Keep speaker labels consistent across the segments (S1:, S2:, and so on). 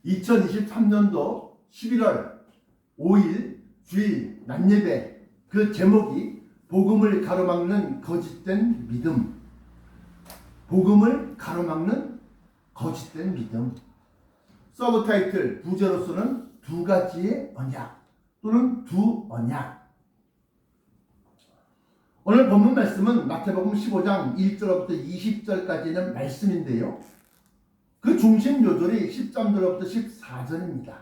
S1: 2023년도 11월 5일 주일 낮예배, 그 제목이 복음을 가로막는 거짓된 믿음. 복음을 가로막는 거짓된 믿음. 서브타이틀 부제로서는 두 가지의 언약 또는 두 언약. 오늘 본문 말씀은 마태복음 15장 1절부터 20절까지 있는 말씀인데요, 그 중심 요절이 13절부터 14절입니다.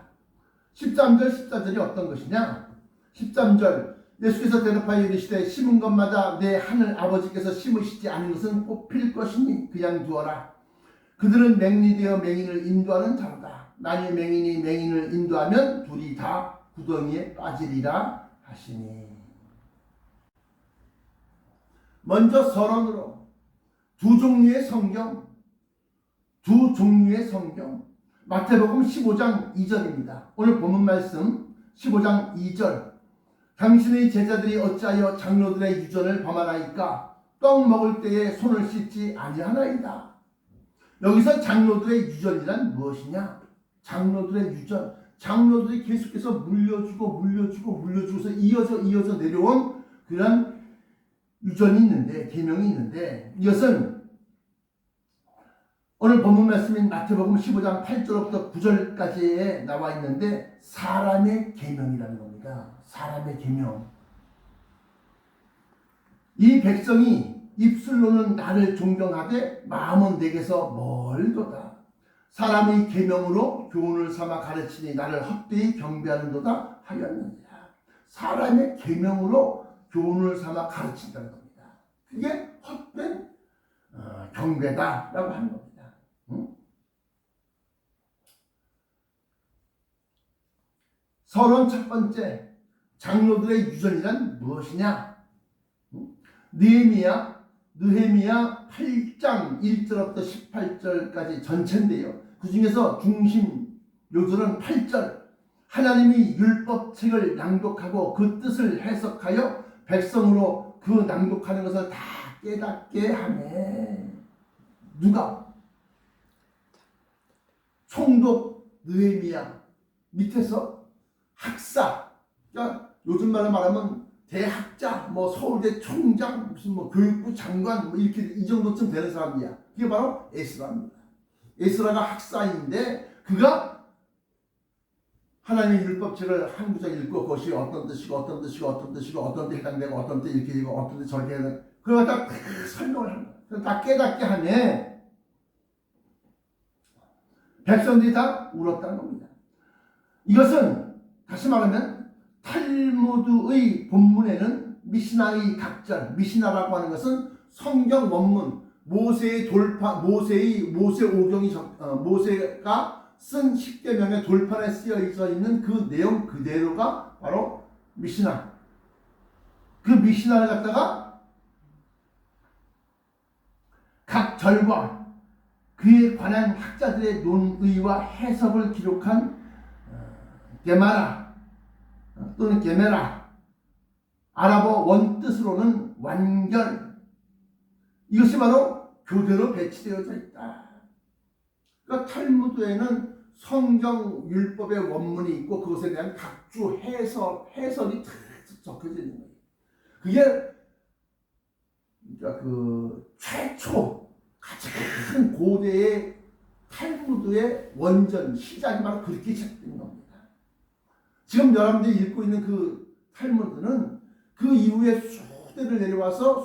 S1: 13절, 14절이 어떤 것이냐? 13절, 예수께서 대답하여 이르시되 심은 것마다 내 하늘 아버지께서 심으시지 않은 것은 뽑힐 것이니 그냥 두어라. 그들은 맹리되어 맹인을 인도하는 자로다. 만일 맹인이 맹인을 인도하면 둘이 다 구덩이에 빠지리라 하시니. 먼저 서론으로 두 종류의 성경, 마태복음 15장 2절입니다. 오늘 본문 말씀 15장 2절. 당신의 제자들이 어찌하여 장로들의 유전을 범하나이까? 떡 먹을 때에 손을 씻지 아니하나이다. 여기서 장로들의 유전이란 무엇이냐? 장로들의 유전, 장로들이 계속해서 물려주고서 이어져 내려온 그런 유전이 있는데, 계명이 있는데, 이것은 오늘 본문 말씀인 마태복음 15장 8절부터 9절까지에 나와 있는데, 사람의 계명이라는 겁니다. 사람의 계명. 이 백성이 입술로는 나를 존경하되 마음은 내게서 멀도다. 사람의 계명으로 교훈을 삼아 가르치니 나를 헛되이 경배하는도다 하였느니라. 사람의 계명으로 교훈을 삼아 가르친다는 겁니다. 그게 헛된 경배다라고 하는 겁니다. 서론 첫 번째, 장로들의 유전이란 무엇이냐? 느헤미야 8장 1절부터 18절까지 전체인데요, 그 중에서 중심 요절은 8절. 하나님이 율법책을 낭독하고 그 뜻을 해석하여 백성으로 그 낭독하는 것을 다 깨닫게 하네. 누가? 총독 느헤미야 밑에서 학사, 그러니까 요즘 말로 말하면 대학자, 서울대 총장, 무슨 교육부 장관, 이렇게 이 정도쯤 되는 사람이야. 그게 바로 에스라입니다. 에스라가 학사인데, 그가 하나님의 율법책을 한 구절 읽고 그것이 어떤 뜻이고 어떤 데 해당되고 어떤 데 이렇게 되고 어떤 데 저렇게 해당되고, 그걸 다 설명을 하는 거야. 다 깨닫게 하네. 백성들이 다 울었다는 겁니다. 이것은 다시 말하면 탈무드의 본문에는 미시나의 각절, 미시나라고 하는 것은 성경 원문, 모세 오경이 모세가 쓴 10계명의 돌판에 쓰여져 있는 그 내용 그대로가 바로 미시나. 그 미시나를 갖다가 각 절과 그에 관한 학자들의 논의와 해석을 기록한 게마라 또는 게메라, 아랍어 원뜻으로는 완결, 이것이 바로 교대로 배치되어져 있다. 그러니까 탈무드에는 성경 율법의 원문이 있고 그것에 대한 각주 해석이 다 적혀져 있는 거예요. 그게 그러니까 그 최초 가장 고대의 탈무드의 원전, 시작이 바로 그렇게 시작된 겁니다. 지금 여러분들이 읽고 있는 그 탈무드는 그 이후에 수대를 내려와서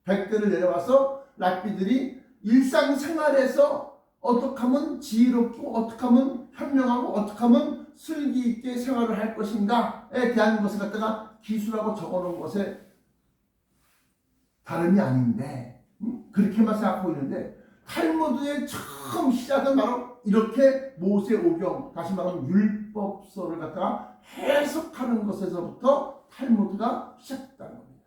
S1: 백대를 내려와서 랍비들이 일상생활에서 어떻게 하면 지혜롭고 어떻게 하면 현명하고 어떻게 하면 슬기 있게 생활을 할 것인가에 대한 것을 갖다가 기술하고 적어놓은 것에 다름이 아닌데, 그렇게만 생각하고 있는데, 탈무드의 처음 시작은 바로 이렇게 모세 오경, 다시 말하면 율법서를 갖다가 해석하는 것에서부터 탈무드가 시작됐다는 겁니다.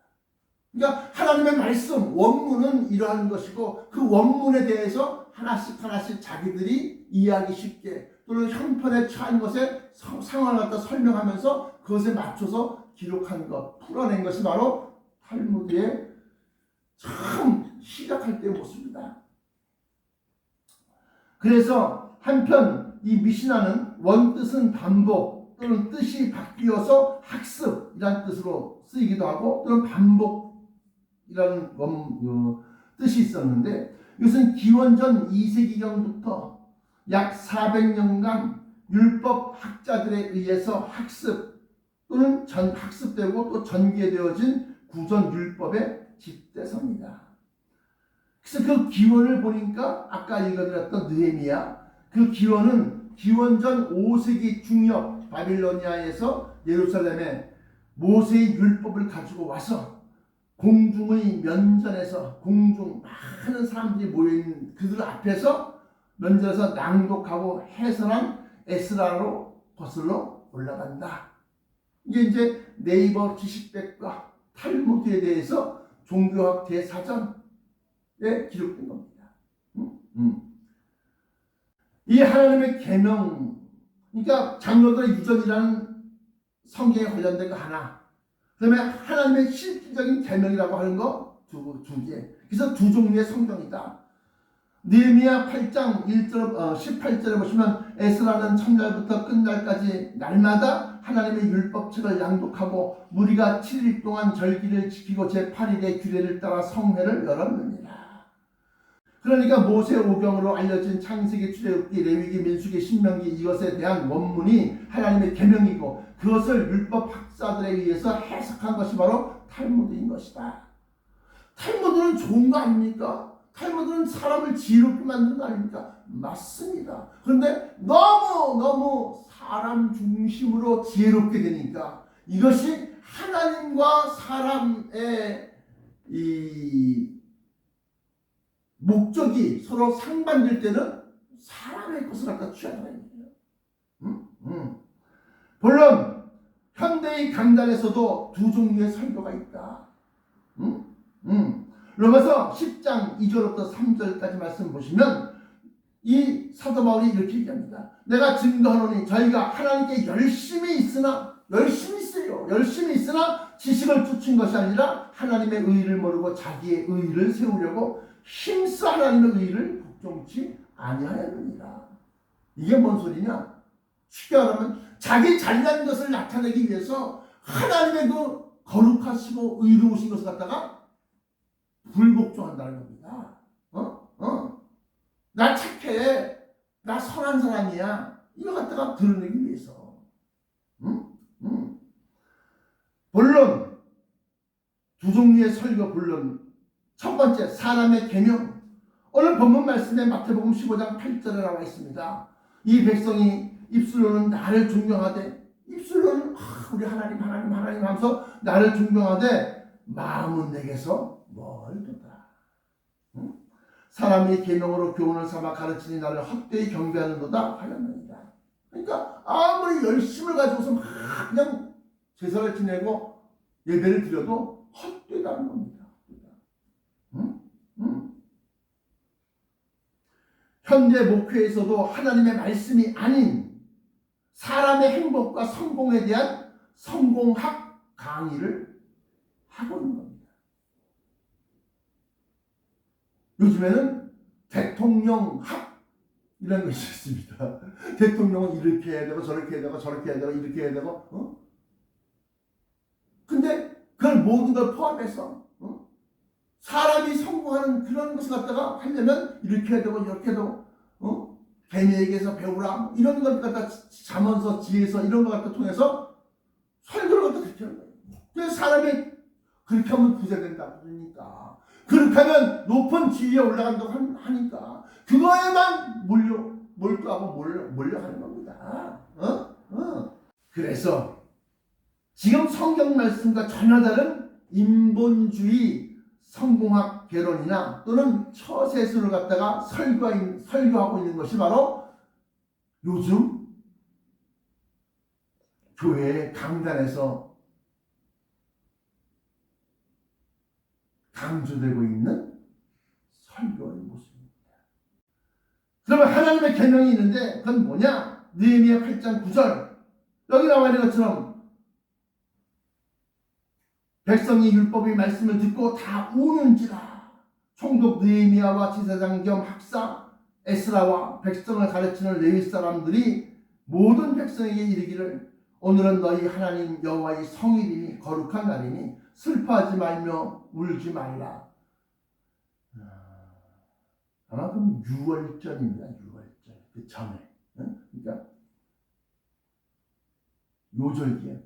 S1: 그러니까 하나님의 말씀, 원문은 이러한 것이고 그 원문에 대해서 하나씩 자기들이 이해하기 쉽게 또는 형편에 처한 것에 상황을 갖다 설명하면서 그것에 맞춰서 기록한 것, 풀어낸 것이 바로 탈무드의 처음 시작할 때의 모습입니다. 그래서 한편 이 미시나는 원뜻은 반복 또는 뜻이 바뀌어서 학습이라는 뜻으로 쓰이기도 하고 또는 반복이라는 뜻이 있었는데 이것은 기원전 2세기경부터 약 400년간 율법 학자들에 의해서 학습 또는 학습되고 또 전개되어진 구전 율법의 집대서입니다. 그래서 그 기원을 보니까 아까 읽어드렸던 느헤미야, 그 기원은 기원전 5세기 중엽 바빌로니아에서 예루살렘에 모세의 율법을 가지고 와서 공중의 면전에서 공중 많은 사람들이 모여있는 그들 앞에서 면전에서 낭독하고 해설한 에스라로 거슬러 올라간다. 이게 이제 네이버 지식백과 탈무드에 대해서 종교학 대사전에 기록된 겁니다. 이 하나님의 계명, 그러니까 장로들의 유전이라는 성경에 관련된 거 하나, 그 다음에 하나님의 실질적인 계명이라고 하는 거 두 개. 그래서 두 종류의 성경이다. 느헤미야 8장 18절에 보시면 에스라는 첫날부터 끝날까지 날마다 하나님의 율법책을 낭독하고 무리가 7일 동안 절기를 지키고 제8일의 규례를 따라 성회를 열었느니라. 그러니까 모세 오경으로 알려진 창세기, 출애굽기, 레위기, 민수기, 신명기 이것에 대한 원문이 하나님의 계명이고 그것을 율법 학자들에 의해서 해석한 것이 바로 탈무드인 것이다. 탈무드는 좋은 거 아닙니까? 탈무드는 사람을 지혜롭게 만드는 거 아닙니까? 맞습니다. 그런데 너무 사람 중심으로 지혜롭게 되니까 이것이 하나님과 사람의 이 목적이 서로 상반될 때는 사람의 것을 갖다 취한다는 거예요. 물론 현대의 강단에서도 두 종류의 설교가 있다. 로마서 10장 2절부터 3절까지 말씀 보시면 이 사도 바울이 이렇게 얘기합니다. 내가 증거하노니 저희가 하나님께 열심히 있으나 지식을 쫓은 것이 아니라 하나님의 의를 모르고 자기의 의를 세우려고 힘써 하나님의 의를 복종치 아니하였느니라. 이게 뭔 소리냐? 쉽게 말하면 자기 잘난 것을 나타내기 위해서 하나님의 그 거룩하시고 의로우신 것을 갖다가 불복종한다는 겁니다. 나 착해, 나 선한 사람이야, 이거 갖다가 드러내기 위해서. 본론 두 종류의 설교 본론. 첫 번째, 사람의 계명. 오늘 본문 말씀에 마태복음 15장 8절에 나와 있습니다. 이 백성이 입술로는 나를 존경하되, 입술로는 우리 하나님 하면서 나를 존경하되 마음은 내게서 멀도다. 사람의 계명으로 교훈을 삼아 가르치니 나를 헛되이 경배하는도다 하였느니라. 그러니까 아무리 열심을 가지고서 막 그냥 제사를 지내고 예배를 드려도 헛되다는 겁니다. 현대 목회에서도 하나님의 말씀이 아닌 사람의 행복과 성공에 대한 성공학 강의를 하고 있는 겁니다. 요즘에는 대통령학 이라는 것이 있습니다. 대통령은 이렇게 해야 되고 저렇게 해야 되고 저렇게 해야 되고 이렇게 해야 되고 근데 그걸 모든 걸 포함해서 사람이 성공하는 그런 것을 갖다가 하려면 이렇게 해야 되고 이렇게 해야 되고 개미에게서 배우라 이런 걸 갖다 자문서 지혜서 이런 걸 갖다 통해서 설교를 갖다 그렇게 하는 거예요. 그래서 사람이 그렇게 하면 부자 된다 그러니까 그렇게 하면 높은 지위에 올라간다고 하니까 그거에만 몰두하고 몰려가는 겁니다. 그래서 지금 성경 말씀과 전혀 다른 인본주의 성공학 개론이나 또는 처세술을 갖다가 설교하고 있는 것이 바로 요즘 교회 강단에서 강조되고 있는 설교의 모습입니다. 그러면 하나님의 계명이 있는데 그건 뭐냐? 느헤미야 8장 9절 여기 나와 있는 것처럼 백성이 율법의 말씀을 듣고 다 우는지라. 총독 느헤미야와 제사장 겸 학사 에스라와 백성을 가르치는 레위 사람들이 모든 백성에게 이르기를 오늘은 너희 하나님 여호와의 성일이니 거룩한 날이니 슬퍼하지 말며 울지 말라. 아마 그럼 6월절입니다. 6월절 그 전에. 그러니까 요절기야.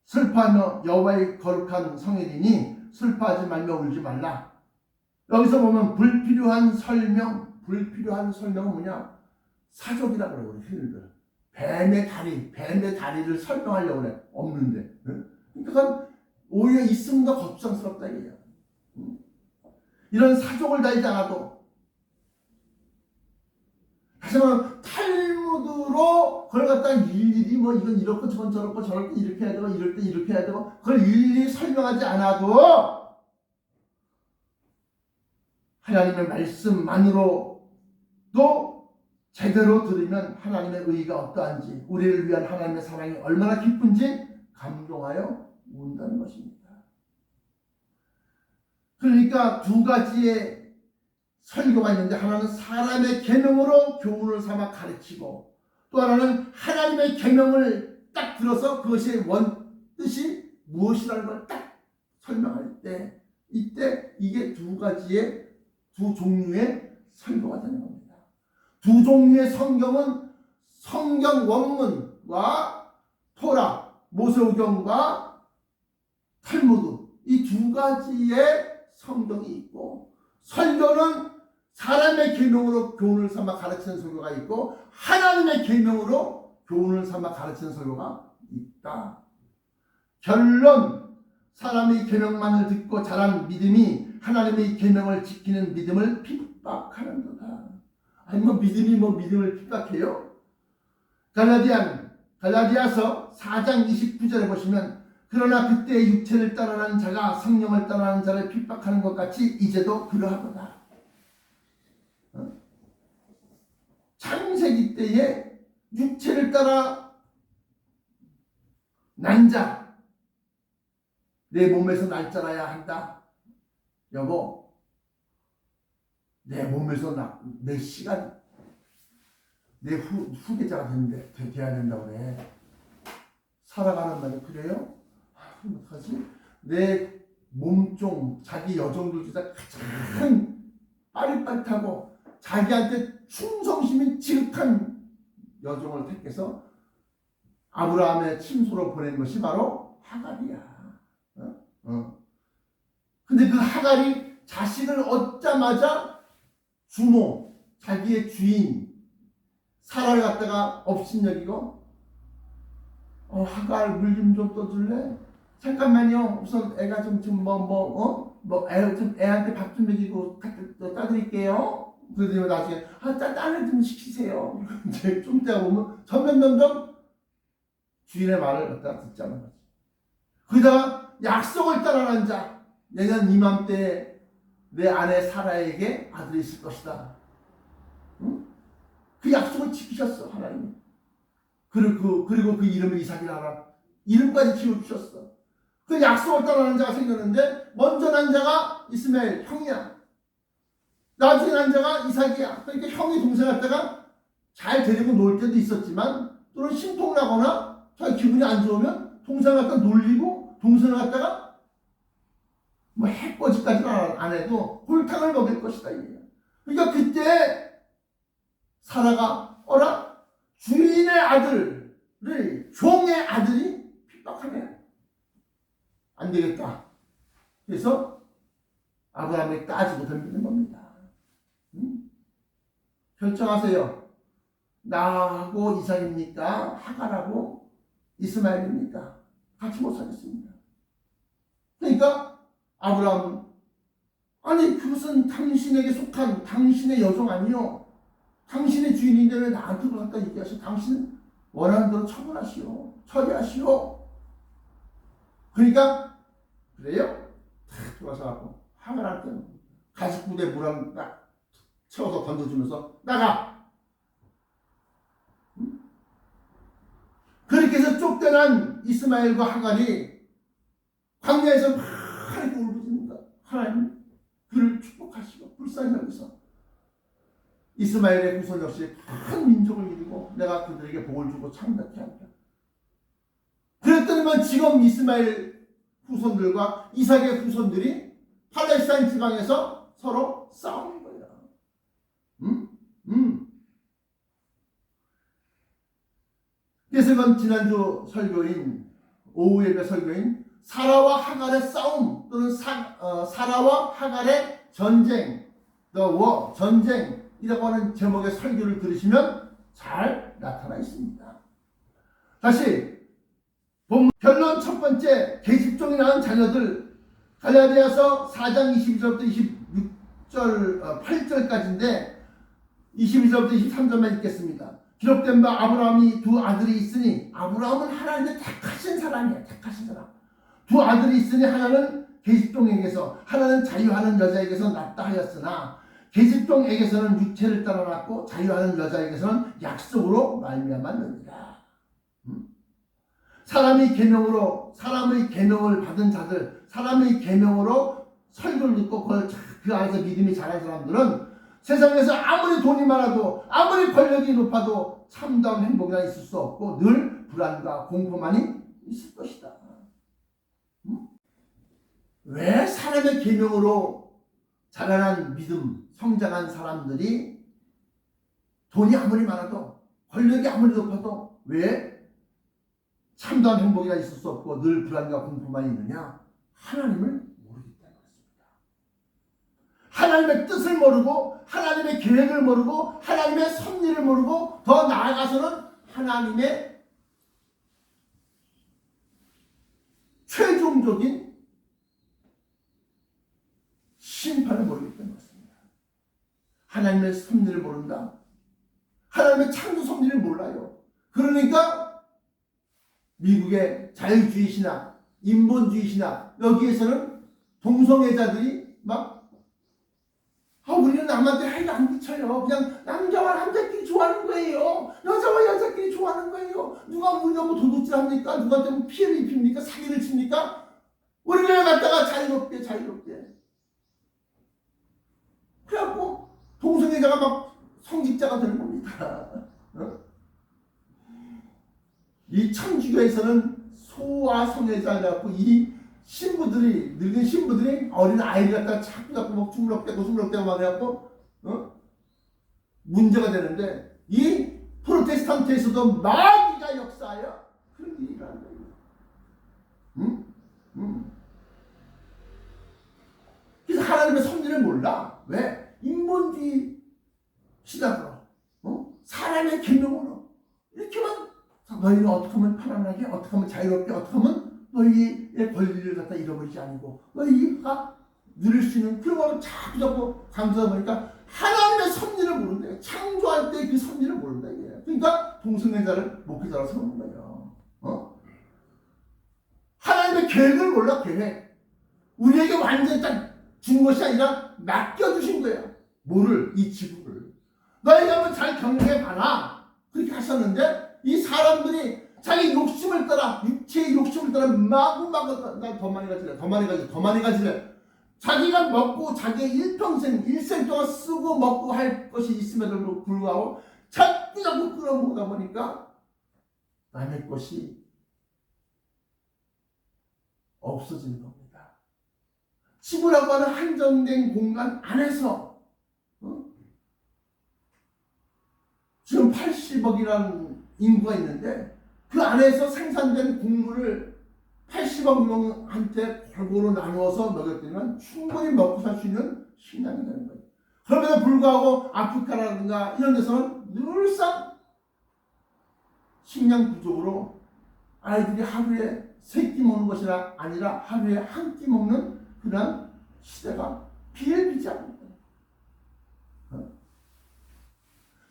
S1: 슬퍼하며 여호와의 거룩한 성일이니 슬퍼하지 말며 울지 말라. 여기서 보면 불필요한 설명은 뭐냐? 사족이라고 그래요. 우리 흔히들 뱀의 다리를 설명하려고 그래. 없는데. 그러니까 오히려 있으면 더 거추장스럽다 이게요. 이런 사족을 달지 않아도 하지만 탈무드로 그걸 갖다 일일이 뭐 이건 이렇고 저건 저렇고 저럴 때 이렇게 해야 되고 이럴 때 이렇게 해야 되고 그걸 일일이 설명하지 않아도 하나님의 말씀만으로도 제대로 들으면 하나님의 의의가 어떠한지 우리를 위한 하나님의 사랑이 얼마나 깊은지 감동하여 운다는 것입니다. 그러니까 두 가지의 설교가 있는데 하나는 사람의 계명으로 교훈을 삼아 가르치고 또 하나는 하나님의 계명을 딱 들어서 그것의 원뜻이 무엇이라는 걸 딱 설명할 때 이때 이게 두 종류의 설교가 되는 겁니다. 두 종류의 성경은 성경 원문과 토라, 모세오경과 탈무드 이 두 가지의 성경이 있고 설교는 사람의 계명으로 교훈을 삼아 가르치는 설교가 있고 하나님의 계명으로 교훈을 삼아 가르치는 설교가 있다. 결론 사람의 계명만을 듣고 자란 믿음이 하나님의 계명을 지키는 믿음을 핍박하는 거다. 아니 믿음을 핍박해요? 갈라디아서 4장 29절에 보시면 그러나 그때의 육체를 따라하는 자가 성령을 따라하는 자를 핍박하는 것 같이 이제도 그러하도다. 창세기 때에 육체를 따라 난 자, 내 몸에서 날 자라야 한다. 여보, 내 몸에서 내 시간, 내 후계자가 돼야 된다고 그래. 살아가는 말이 그래요? 그럼 어떡하지? 내 몸종, 자기 여종들 중에서 가장 빠릿빠릿하고 자기한테 충성심이 지극한 여종을 택해서 아브라함의 침소로 보낸 것이 바로 하갈이야. 근데 그 하갈이 자식을 얻자마자 주모, 자기의 주인 사라를 갖다가 업신여기고 하갈 물 좀 떠줄래? 잠깐만요. 우선 애가 좀 애한테 밥 좀 먹이고 따드릴게요. 그러더니 나중에 딸을 좀 시키세요. 이제 좀 있다가 보면 점점 주인의 말을 갖다가 듣자는 거지. 그러다가 약속을 따라난 자, 내년 이맘때 내 아내 사라에게 아들이 있을 것이다. 응? 그 약속을 지키셨어 하나님이. 그리고 그 이름을 이삭이라 이름까지 지어주셨어. 그 약속을 따라난 자가 생겼는데 먼저 난 자가 이스마엘 형이야. 나중에 난 자가 이삭이야. 그러니까 형이 동생 갖다가 잘 데리고 놀 때도 있었지만 또는 심통나거나 자기 기분이 안 좋으면 동생을 갖다 놀리고 동생을 갖다가 뭐 해코지까지는 안 해도 홀탕을 먹일 것이다. 그러니까 그때 사라가 주인의 아들을 종의 아들이 핍박하네. 안 되겠다. 그래서 아브라함에게 따지고 덤비는 겁니다. 결정하세요. 나하고 이삭입니까? 하갈하고 이스마엘입니까? 같이 못 살겠습니다. 그러니까 아브라함은 아니 그것은 당신에게 속한 당신의 여종 아니요. 당신의 주인인데 왜 나한테 그걸 갖다 얘기하시오? 당신은 원하는 대로 처리하시오. 그러니까 그래요? 탁 들어와서 하갈한테 가죽부대 물을 딱 채워서 던져주면서 나가. 그렇게 해서 쫓겨난 이스마엘과 하갈이 광야에서 막 울부짖는다. 하나님 그를 축복하시고 불쌍히 여기서 이스마엘의 후손 역시 큰 민족을 이루고 내가 그들에게 복을 주고 창대케 한다. 그랬더니만 지금 이스마엘 후손들과 이삭의 후손들이 팔레스타인 지방에서 서로 싸우는 거예요. 그래서 이건 지난주 설교인 오후 예배 설교인 사라와 하갈의 싸움 또는 사라와 하갈의 전쟁, 전쟁이라고 하는 제목의 설교를 들으시면 잘 나타나 있습니다. 다시 결론 첫 번째, 계집종이 낳은 자녀들 갈라디아서 4장 22절부터 8절까지인데 22절부터 23절만 읽겠습니다. 기록된 바 아브라함이 두 아들이 있으니, 아브라함은 하나님의 택하신 사람이야. 택하신 사람. 두 아들이 있으니 하나는 계집종에게서, 하나는 자유하는 여자에게서 낳다 하였으나 계집종에게서는 육체를 따라 낳고 자유하는 여자에게서는 약속으로 말미암았느니라. 사람의 계명을 받은 자들, 사람의 계명으로 설교를 듣고 그 안에서 믿음이 자란 사람들은 세상에서 아무리 돈이 많아도 아무리 권력이 높아도 참다운 행복이나 있을 수 없고 늘 불안과 공포만이 있을 것이다. 왜 사람의 계명으로 자라난 믿음, 성장한 사람들이 돈이 아무리 많아도 권력이 아무리 높아도 왜 참다운 행복이나 있을 수 없고 늘 불안과 공포만 있느냐? 하나님을 모르기 때문입니다. 하나님의 뜻을 모르고 하나님의 계획을 모르고 하나님의 섭리를 모르고 더 나아가서는 하나님의 최종적인 심판을 모르기 때문입니다. 하나님의 섭리를 모른다. 하나님의 창조 섭리를 몰라요. 그러니까 미국의 자유주의 신학, 인본주의 신학, 여기에서는 동성애자들이 우리는 남한테 해가 안 미쳐요. 그냥 남자와 남자끼리 좋아하는 거예요. 여자와 여자끼리 좋아하는 거예요. 누가 우리가 도둑질합니까? 누구한테 피해를 입힙니까? 사기를 칩니까? 우리를 갖다가 자유롭게. 그래갖고 동성애자가 성직자가 되는 겁니다. 이 천주교에서는 소아성애자라고 이 신부들이, 늙은 신부들이 어린 아이를 갖다가 자꾸 주물럭대고 막 해갖고 문제가 되는데, 이 프로테스탄트에서도 마귀가 역사하여 그런 일이 일어난 거예요. 그래서 하나님의 섭리를 몰라. 왜? 인본주의 시작으로 사람의 계명으로 이렇게만 너희는 어떻게 하면 편안하게, 어떻게 하면 자유롭게, 어떻게 하면 너희의 권리를 갖다 잃어버리지 않고 너희가 누릴 수 있는 그런 걸 자꾸 강조하다 보니까 하나님의 섭리를 모른다. 창조할 때 그 섭리를 모른다. 그러니까 동성애자를 목회자로 세우는 거예요. 하나님의 계획을 몰라. 계획. 우리에게 완전히 딱 준 것이 아니라 맡겨주신 거예요. 뭐를? 이 지구를. 너희가 한번 잘 경영해봐라. 그렇게 하셨는데 이 사람들이 자기 욕심을 따라, 육체의 욕심을 따라 마구마구 더 많이 가질래. 자기가 먹고 자기의 일생 동안 쓰고 먹고 할 것이 있음에도 불구하고 자꾸 끌어모으다 보니까 남의 것이 없어지는 겁니다. 지구라고 하는 한정된 공간 안에서 지금 80억이라는 인구가 있는데 그 안에서 생산된 곡물을 80억 명한테 골고루 나누어서 먹였더니 충분히 먹고 살 수 있는 식량이 되는 거예요. 그럼에도 불구하고 아프리카라든가 이런 데서는 늘상 식량 부족으로 아이들이 하루에 3끼 먹는 것이 아니라 하루에 한 끼 먹는 그런 시대가 비일비재합니다.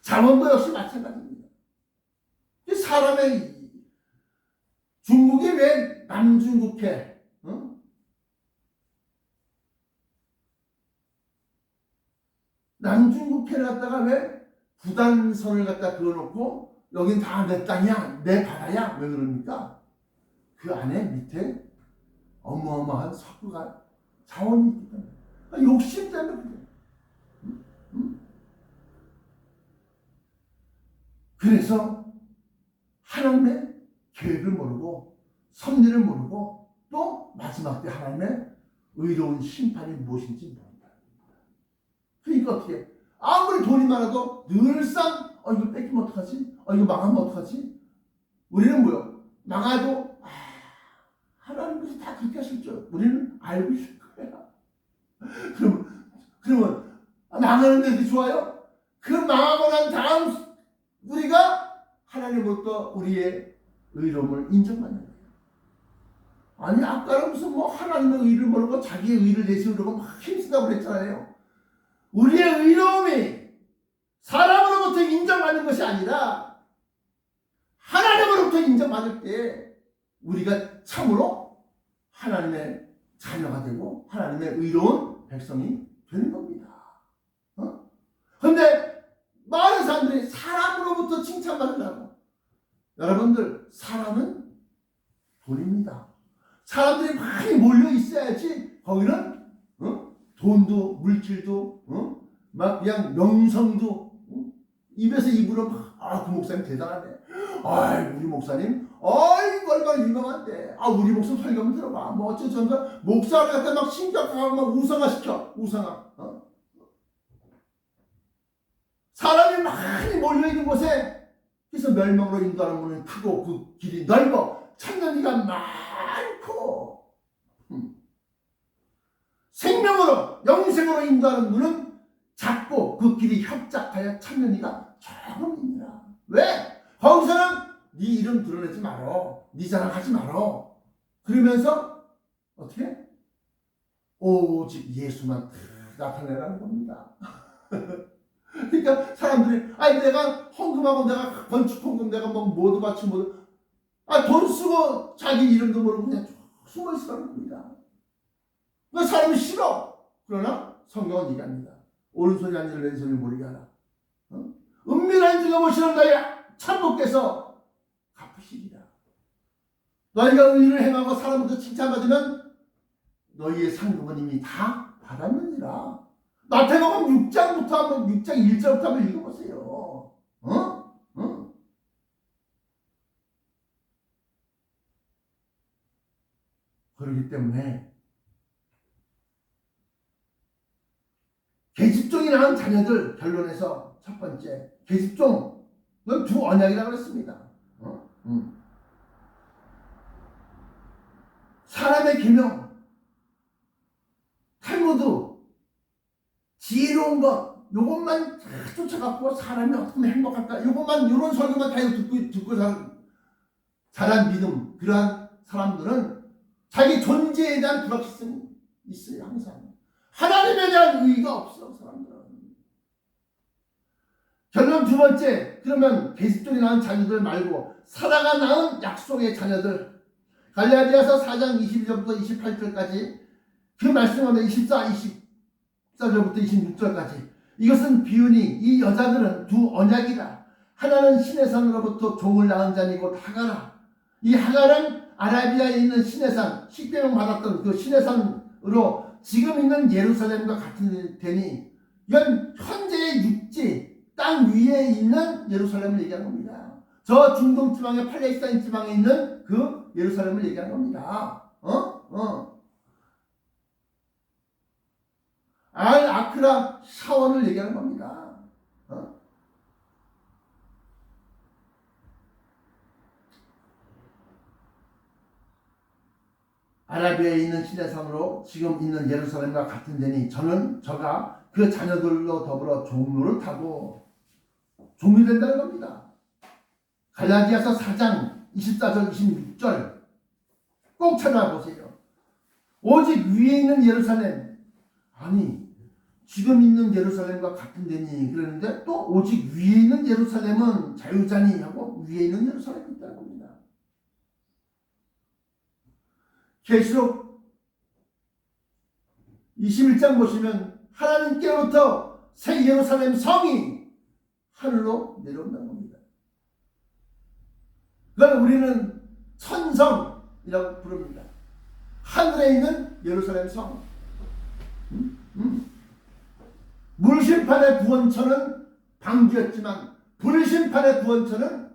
S1: 자원도 역시 마찬가지입니다. 사람의 중국이 왜 남중국해? 남중국해를 갖다가 왜 부단선을 갖다 그어놓고 여긴 다 내 땅이야, 내 바다야? 왜 그럽니까? 그 안에 밑에 어마어마한 석유가 자원이 있기 때문에 욕심 때문에 그래. 그래서 하나님의 계획을 모르고 섭리를 모르고 또 마지막 때 하나님의 의로운 심판이 무엇인지 모른다. 그러니까 어떻게 아무리 돈이 많아도 늘상 이거 뺏기면 어떡하지? 이거 망하면 어떡하지? 우리는 뭐요? 망해도 하나님께서 다 그렇게 하실 줄 우리는 알고 있을 거야. 그러면 망하는데 좋아요? 그 망하고 난 다음 우리가 하나님으로부터 우리의 의로움을 인정받는 거예요. 아니 아까는 무슨 하나님의 의를 모르고 자기의 의를 내세우려고 막 힘쓰다고 그랬잖아요. 우리의 의로움이 사람으로부터 인정받는 것이 아니라 하나님으로부터 인정받을 때 우리가 참으로 하나님의 자녀가 되고 하나님의 의로운 백성이 되는 겁니다. 그런데 많은 사람들이 사람으로부터 칭찬받으려고. 여러분들 사람은 돈입니다. 사람들이 많이 몰려 있어야지 거기는 돈도 물질도 막 그냥 명성도 입에서 입으로 그 목사님 대단하네. 우리 목사님 얼마나 유명한데. 우리 목사님 설교하면 들어봐. 어쩌저쩌 목사를 갖다 막 신격하고 막 우상화시켜. 사람이 많이 몰려있는 곳에 그래서 멸망으로 인도하는 문은 크고 그 길이 넓어 천년이가 많고 생명으로 영생으로 인도하는 문은 작고 그 길이 협착하여 천년이가 조금입니다. 왜? 거기서는 네 이름 드러내지 말어. 네 자랑하지 말어. 그러면서 어떻게? 오직 예수만 나타내라는 겁니다. 그러니까 사람들이 내가 헌금하고 내가 건축 헌금 내가 모두 바치 모두 돈 쓰고 자기 이름도 모르고 그냥 숨어 있으라는 겁니다. 그러니까 사람이 싫어. 그러나 성경은 얘기합니다. 오른손이 아니라 왼손이 모르게 하라. 은밀한 지가 보시는 너희 천부께서 갚으시리라. 너희가 의를 행하고 사람부터 칭찬받으면 너희의 상급은 이미 다 받았느니라. 마태복음 6장 1절부터 한번 읽어보세요. 그렇기 때문에 계집종이 낳은 자녀들 결론에서 첫 번째 계집종은 두 언약이라고 했습니다. 사람의 계명, 탈무드, 지혜로운 것, 요것만 쫓아갖고 사람이 어떻게 하면 행복할까? 요런 설교만 다 듣고 자란 믿음, 그러한 사람들은 자기 존재에 대한 불확실성이 있어요, 항상. 하나님에 대한 의의가 없어, 사람들은. 결론 두 번째, 그러면 계집종이 낳은 자녀들 말고 사라가 낳은 약속의 자녀들. 갈라디아서 4장 22절부터 28절까지 그 말씀하면 24절부터 26절까지 이것은 비유니 이 여자들은 두 언약이라. 하나는 시내산으로부터 종을 낳은 자니고 하가라. 이 하가는 아라비아에 있는 시내산, 십계명 받았던 그 시내산으로 지금 있는 예루살렘과 같은 데니 이건 현재의 육지, 땅 위에 있는 예루살렘을 얘기하는 겁니다. 저 중동 지방의 팔레스타인 지방에 있는 그 예루살렘을 얘기하는 겁니다. 알 아크라 사원을 얘기하는 겁니다. 아라비아에 있는 시내산으로 지금 있는 예루살렘과 같은 데니 저가 그 자녀들로 더불어 종로를 타고 종료된다는 겁니다. 갈라디아서 4장 24절 26절 꼭 찾아보세요. 오직 위에 있는 예루살렘, 아니 지금 있는 예루살렘과 같은 데니 그러는데 또 오직 위에 있는 예루살렘은 자유자니 하고 위에 있는 예루살렘이 있다는 겁니다. 계시록 21장 보시면 하나님께로부터 새 예루살렘 성이 하늘로 내려온다는 겁니다. 그걸 우리는 천성이라고 부릅니다. 하늘에 있는 예루살렘 성. 물심판의 구원처는 방주였지만 불심판의 구원처는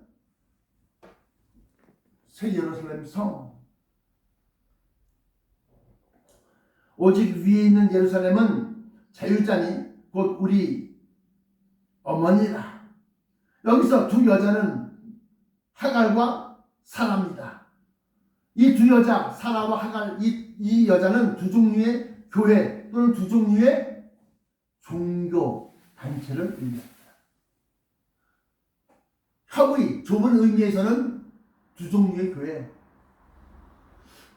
S1: 새 예루살렘 성. 오직 위에 있는 예루살렘은 자유자니 곧 우리 어머니라. 여기서 두 여자는 하갈과 사라입니다. 이 두 여자, 사라와 하갈, 이 여자는 두 종류의 교회 또는 두 종류의 종교 단체를 의미합니다. 협의, 좁은 의미에서는 두 종류의 교회.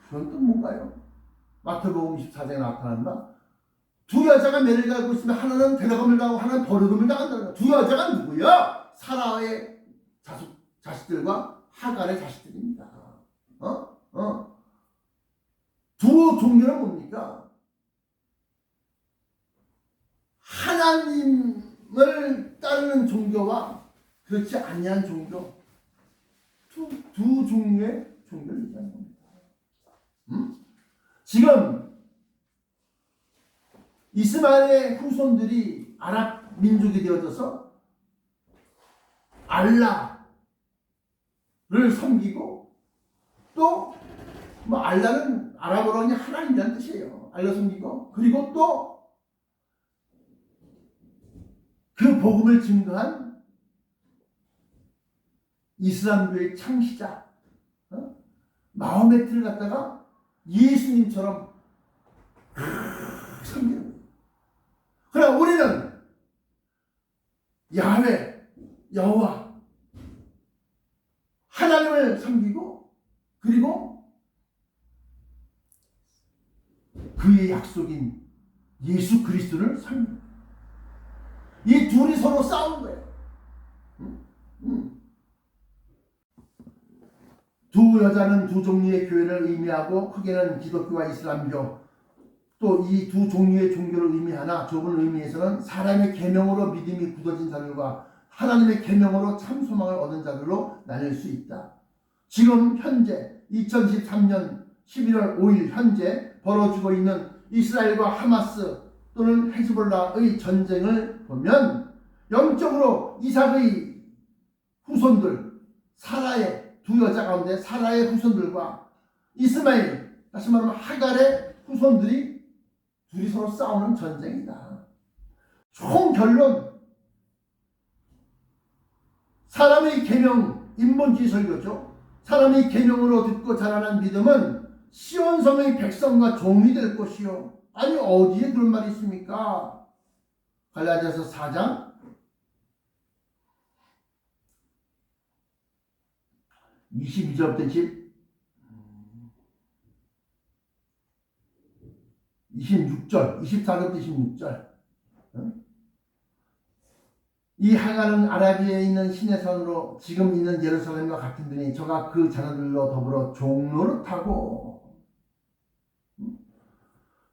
S1: 그건 또 뭔가요? 마태복음 24장에 나타난다. 두 여자가 매를 갈고 있으면 하나는 대다감을 당하고 하나는 버르금을 당한다는 거야. 두 여자가 누구야? 사라의 자식들과 하갈의 자식들입니다. 두 종교는 뭡니까? 하나님을 따르는 종교와 그렇지 아니한 종교. 두 종류의 종교를 얘기하는 겁니다. 지금 이스마엘의 후손들이 아랍 민족이 되어져서 알라를 섬기고 또 뭐 알라는 아랍어로 그냥 하나님이라는 뜻이에요. 알라 섬기고 그리고 또 그 복음을 증거한 이슬람교의 창시자 마호메트를 갖다가 예수님처럼 섬기는 거예요. 그러나 우리는 야훼, 여호와 하나님을 섬기고 그리고 그의 약속인 예수 그리스도를 섬깁니다. 이 둘이 서로 싸우는 거예요. 두 여자는 두 종류의 교회를 의미하고 크게는 기독교와 이슬람교 또 이 두 종류의 종교를 의미하나 좁은 의미에서는 사람의 계명으로 믿음이 굳어진 자들과 하나님의 계명으로 참 소망을 얻은 자들로 나뉠 수 있다. 지금 현재 2013년 11월 5일 현재 벌어지고 있는 이스라엘과 하마스 또는 헤즈볼라의 전쟁을 보면 영적으로 이삭의 후손들 사라의 두 여자 가운데 사라의 후손들과 이스마엘 다시 말하면 하갈의 후손들이 둘이 서로 싸우는 전쟁이다. 총 결론 사람의 계명 인본주의 설교죠. 사람의 계명으로 듣고 자라난 믿음은 시온성의 백성과 종이 될 것이요. 아니 어디에 그런 말이 있습니까? 갈라디아서 4장 22절부터 26절 24절부터 26절 이 하갈은 아라비아에 있는 시내산으로 지금 있는 예루살렘과 같은 데니 저가 그 자녀들로 더불어 종노릇하고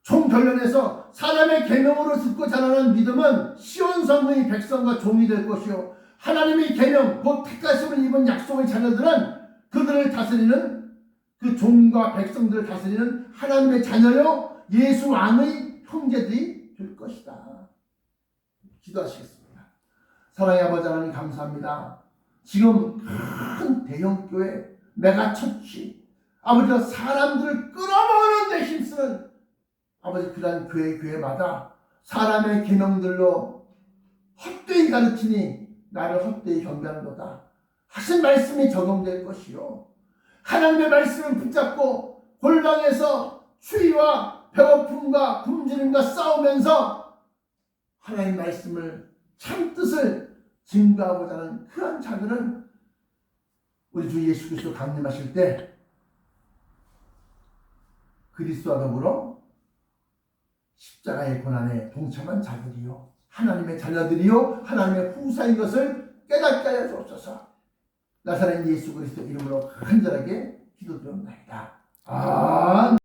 S1: 총 결론에서 사람의 계명으로 듣고 자라는 믿음은 시온성의 백성과 종이 될 것이요 하나님의 계명 곧 택하심을 입은 약속의 자녀들은 그들을 다스리는 그 종과 백성들을 다스리는 하나님의 자녀요 예수 왕의 형제들이 될 것이다. 기도하시겠습니다. 사랑의 아버지 하나님 감사합니다. 지금 큰 대형교회 메가처치 아버지가 사람들을 끌어모으는 데 힘쓰는 아버지 그러한 교회마다 사람의 계명들로 헛되이 가르치니 나를 헛되이 경배하는 거다 하신 말씀이 적용될 것이요 하나님의 말씀을 붙잡고 골방에서 추위와 배고픔과 굶주림과 싸우면서 하나님의 말씀을 참 뜻을 증거하고자 하는 그런 자들은 우리 주 예수 그리스도 강림하실 때 그리스도와 더불어 십자가의 고난에 동참한 자들이요 하나님의 자녀들이요 하나님의 후사인 것을 깨닫게 하여 주옵소서. 나사렛 예수 그리스도 이름으로 간절하게 기도드립니다. 아멘.